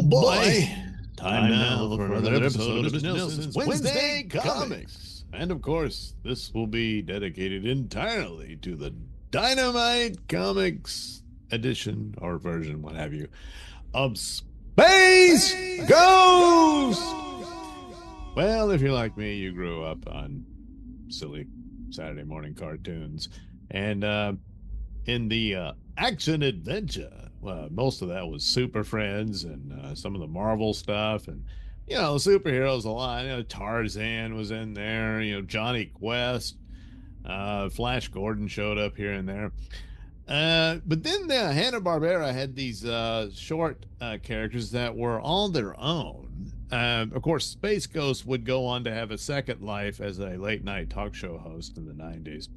boy! Time now for another episode of Mr Nailsin's Wednesday Comics. And of course, this will be dedicated entirely to the Dynamite Comics edition or version, what have you, of Space Ghost! Well, if you're like me, you grew up on silly Saturday morning cartoons. And in the action adventure, most of that was Super Friends and some of the Marvel stuff, and superheroes a lot. Tarzan was in there. Johnny Quest, Flash Gordon showed up here and there. But then Hanna-Barbera had these short characters that were all their own. Of course, Space Ghost would go on to have a second life as a late night talk show host in the 90s.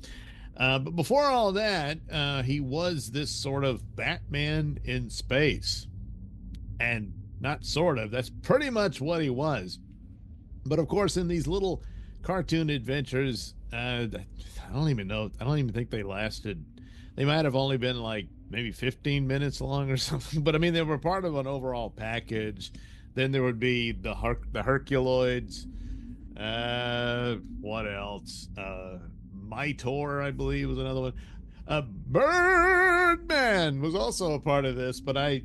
But before all that, he was this sort of Batman in space. And not sort of, that's pretty much what he was. But of course, in these little cartoon adventures, I don't even think they lasted. They might have only been like maybe 15 minutes long or something. But I mean, they were part of an overall package. Then there would be the Herculoids. What else? Mytor, I believe, was another one. Birdman was also a part of this, but I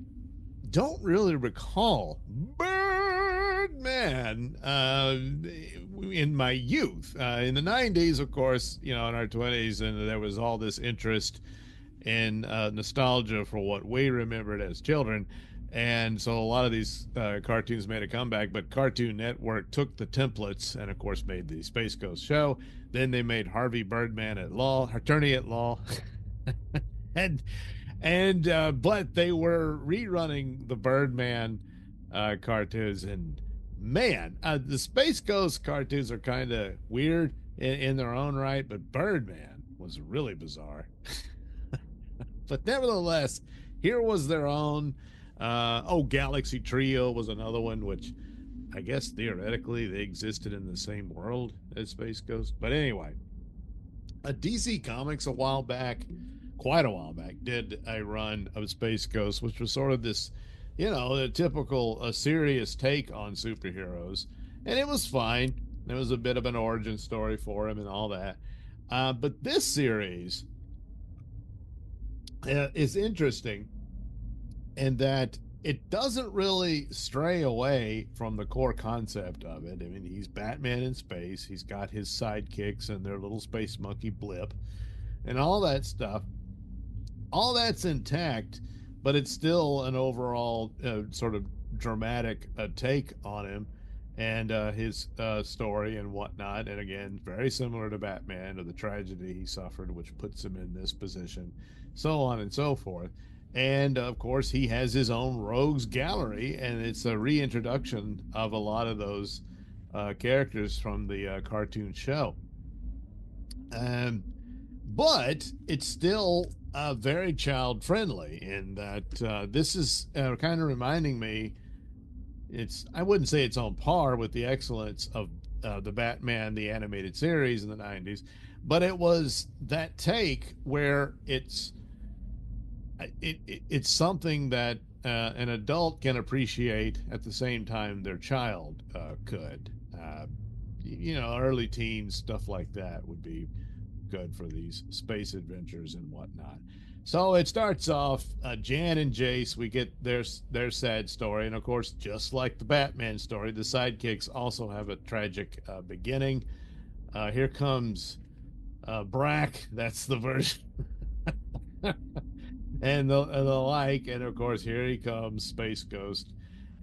don't really recall Birdman in my youth. In the 90s, of course, in our 20s, and there was all this interest in nostalgia for what we remembered as children. And so a lot of these cartoons made a comeback, but Cartoon Network took the templates and, of course, made the Space Ghost show. Then they made Harvey Birdman attorney at law, but they were rerunning the Birdman cartoons, and man, the Space Ghost cartoons are kind of weird in their own right, but Birdman was really bizarre. But nevertheless, here was their own. Galaxy Trio was another one, which I guess theoretically they existed in the same world as Space Ghost. But anyway, DC Comics quite a while back, did a run of Space Ghost, which was sort of this, the typical serious take on superheroes. And it was fine. There was a bit of an origin story for him and all that. But this series is interesting in that it doesn't really stray away from the core concept of it. I mean, he's Batman in space. He's got his sidekicks and their little space monkey Blip and all that stuff. All that's intact, but it's still an overall sort of dramatic take on him and his story and whatnot. And again, very similar to Batman, or the tragedy he suffered, which puts him in this position, so on and so forth. And, of course, he has his own rogues gallery, and it's a reintroduction of a lot of those characters from the cartoon show. But it's still very child-friendly in that this is kind of reminding me, I wouldn't say it's on par with the excellence of the Batman, the animated series in the 90s, but it was that take where it's something that an adult can appreciate at the same time their child could. Early teens, stuff like that would be good for these space adventures and whatnot. So it starts off, Jan and Jace, we get their sad story. And of course, just like the Batman story, the sidekicks also have a tragic beginning. Here comes Brack, that's the version. And the like, and of course here he comes, Space Ghost,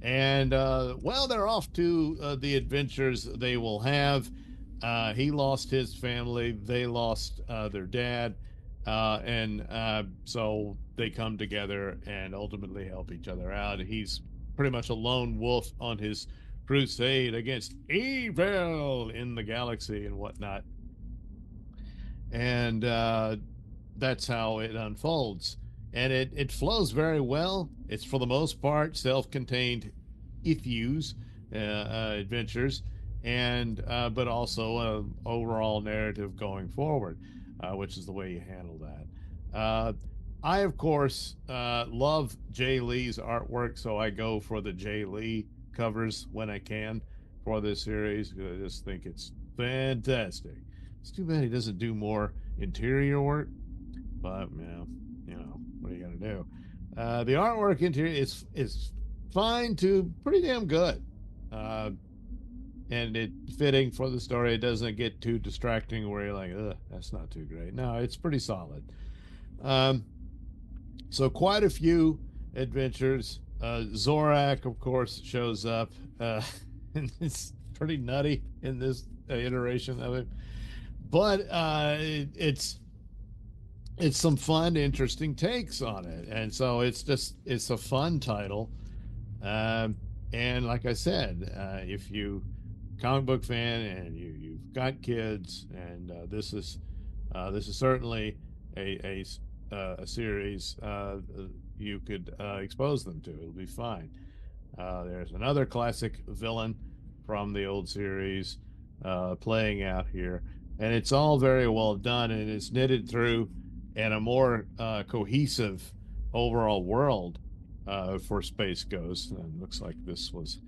and they're off to the adventures they will have. He lost his family, they lost their dad, and so they come together and ultimately help each other out. He's pretty much a lone wolf on his crusade against evil in the galaxy and whatnot, and that's how it unfolds. And it flows very well. It's, for the most part, self-contained issues, adventures, and but also an overall narrative going forward, which is the way you handle that. I of course love Jay Lee's artwork, so I go for the Jay Lee covers when I can for this series because I just think it's fantastic. It's too bad he doesn't do more interior work, but what are you gonna do? The artwork interior is fine to pretty damn good, uh, and it fitting for the story. It doesn't get too distracting where you're like, ugh, that's not too great. No, it's pretty solid. Um, so quite a few adventures. Zorak, of course, shows up, and it's pretty nutty in this iteration of it. But it's some fun, interesting takes on it, and so it's a fun title. Um, and like I said, if you comic book fan and you've got kids, and this is certainly a series you could expose them to. It'll be fine. There's another classic villain from the old series playing out here, and it's all very well done, and it's knitted through in a more cohesive overall world for Space Ghost. And it looks like this was,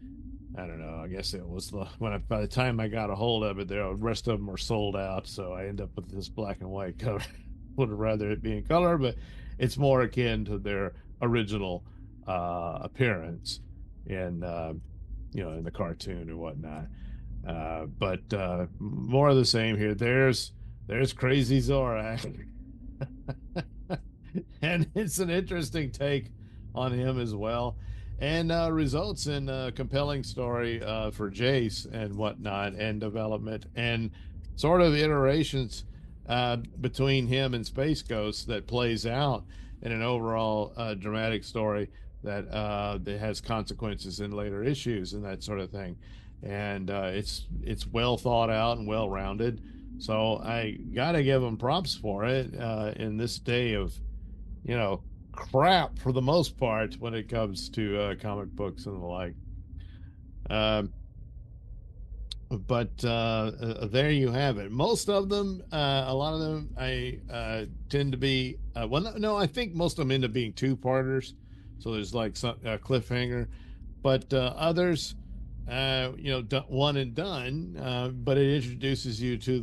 I don't know, I guess it was by the time I got a hold of it, the rest of them were sold out, so I end up with this black and white cover. Would have rather it be in color, but it's more akin to their original appearance in in the cartoon and whatnot. But more of the same here. There's Crazy Zorak, and it's an interesting take on him as well, and results in a compelling story for Jace and whatnot, and development and sort of iterations between him and Space Ghost that plays out in an overall dramatic story that has consequences in later issues and that sort of thing. And it's well thought out and well rounded. So I gotta give him props for it in this day of, crap for the most part when it comes to comic books and the like. Um, but there you have it. Most of them, a lot of them, I tend to be. Well, no, I think most of them end up being two-parters. So there's like some cliffhanger, but others, one and done. But it introduces you to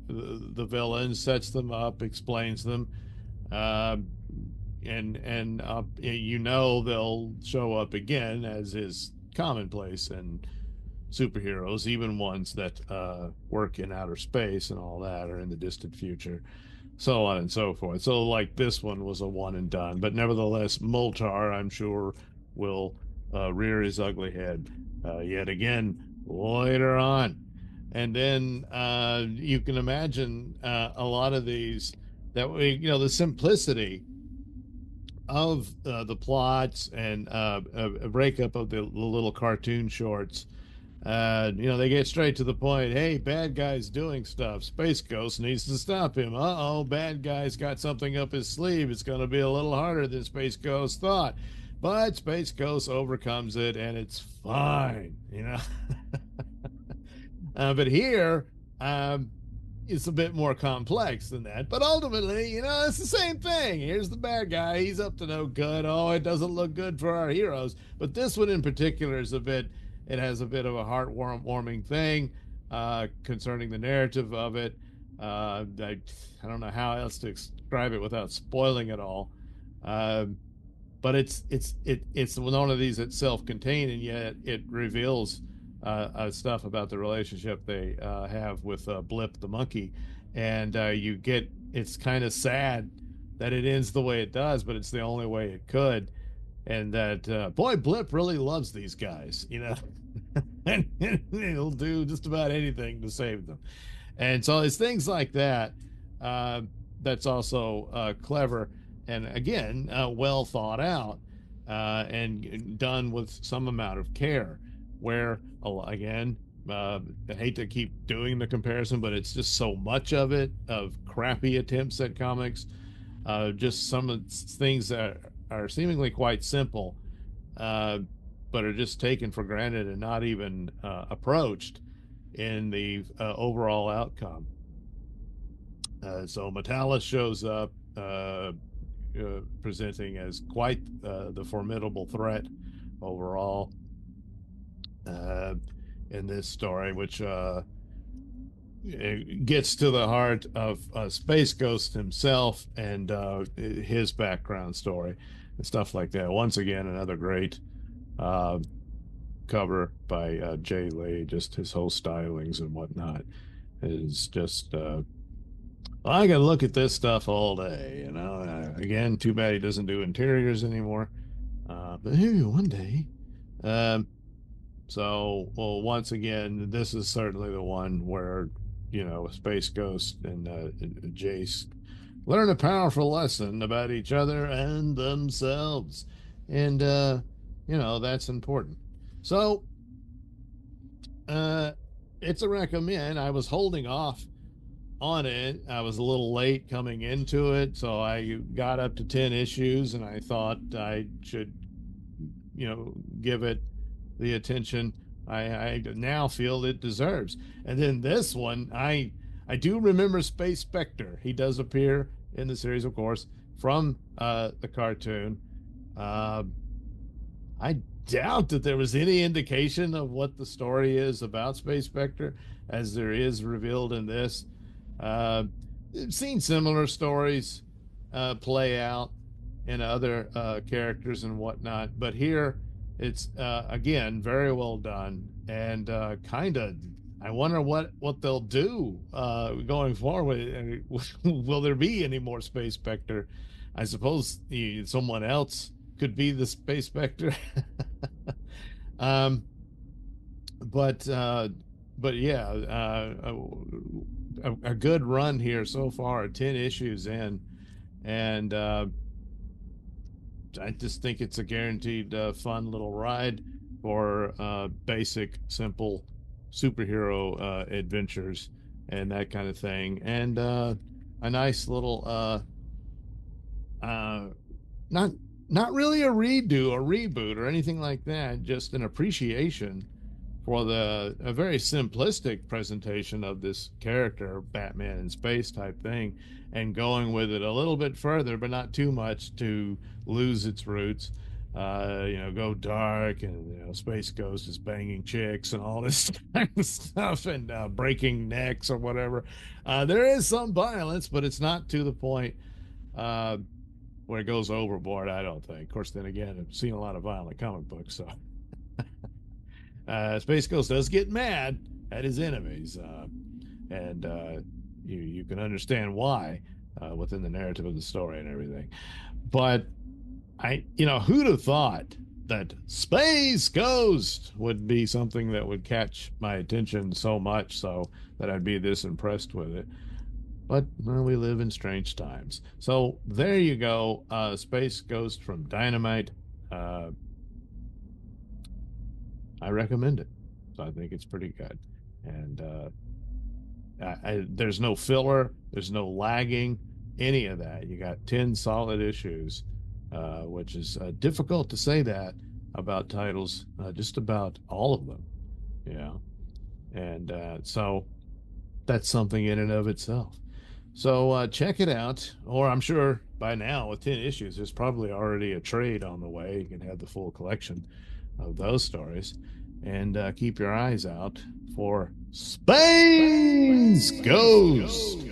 the villains, sets them up, explains them, uh, and they'll show up again, as is commonplace and superheroes, even ones that work in outer space and all that, or in the distant future, so on and so forth. So, like, this one was a one and done, but nevertheless, Moltar, I'm sure, will rear his ugly head yet again later on. And then you can imagine a lot of these the simplicity of the plots and a breakup of the little cartoon shorts. They get straight to the point. Hey, bad guy's doing stuff. Space Ghost needs to stop him. Uh-oh, bad guy's got something up his sleeve. It's going to be a little harder than Space Ghost thought. But Space Ghost overcomes it, and it's fine. But here, it's a bit more complex than that. But ultimately, it's the same thing. Here's the bad guy. He's up to no good. Oh, it doesn't look good for our heroes. But this one in particular is it has a bit of a heartwarming thing concerning the narrative of it. I don't know how else to describe it without spoiling it all. But it's one of these that's self-contained, and yet it reveals stuff about the relationship they have with Blip the monkey, and it's kind of sad that it ends the way it does, but it's the only way it could, and that boy, Blip really loves these guys, and he'll do just about anything to save them. And so it's things like that that's also clever, and again well thought out, and done with some amount of care, where again I hate to keep doing the comparison, but it's just so much of it, of crappy attempts at comics, just some of things that are seemingly quite simple, but are just taken for granted and not even approached in the overall outcome. So Metalis shows up, presenting as quite the formidable threat overall in this story, which it gets to the heart of Space Ghost himself and his background story and stuff like that. Once again, another great uh, cover by Jay Lee. Just his whole stylings and whatnot is just. I got to look at this stuff all day, you know. Again, too bad he doesn't do interiors anymore. But maybe one day. Um, well, once again, this is certainly the one where, you know, Space Ghost and Jace learn a powerful lesson about each other and themselves. And, you know, that's important. So, uh, it's a recommend. I was holding off on it. I was a little late coming into it, so I got up to 10 issues and I thought I should, you know, give it the attention I now feel it deserves. And then this one, I do remember Space Spectre. He does appear in the series, of course, from the cartoon. I doubt that there was any indication of what the story is about Space Spectre, as there is revealed in this. I've seen similar stories play out in other characters and whatnot, but here it's again very well done and kind of. I wonder what they'll do going forward. Will there be any more Space Spectre? I suppose someone else could be the Space Spectre. um, but yeah, a good run here so far. 10 issues in, and I just think it's a guaranteed fun little ride for basic, simple superhero adventures and that kind of thing, and a nice little not really a redo or reboot or anything like that, just an appreciation for a very simplistic presentation of this character, Batman in space type thing, and going with it a little bit further, but not too much to lose its roots. You know, go dark, and you know, Space Ghost is banging chicks and all this kind of stuff, and breaking necks or whatever. There is some violence, but it's not to the point where it goes overboard, I don't think. Of course, then again, I've seen a lot of violent comic books, so. Space Ghost does get mad at his enemies, and you can understand why within the narrative of the story and everything. But who'd have thought that Space Ghost would be something that would catch my attention so much so that I'd be this impressed with it. But well, we live in strange times. So there you go, Space Ghost from Dynamite. I recommend it. So I think it's pretty good. And there's no filler, there's no lagging, any of that. You got 10 solid issues, which is difficult to say that about titles, just about all of them. Yeah. And so that's something in and of itself. So check it out, or I'm sure by now with 10 issues, there's probably already a trade on the way. You can have the full collection of those stories, and keep your eyes out for Space Ghost.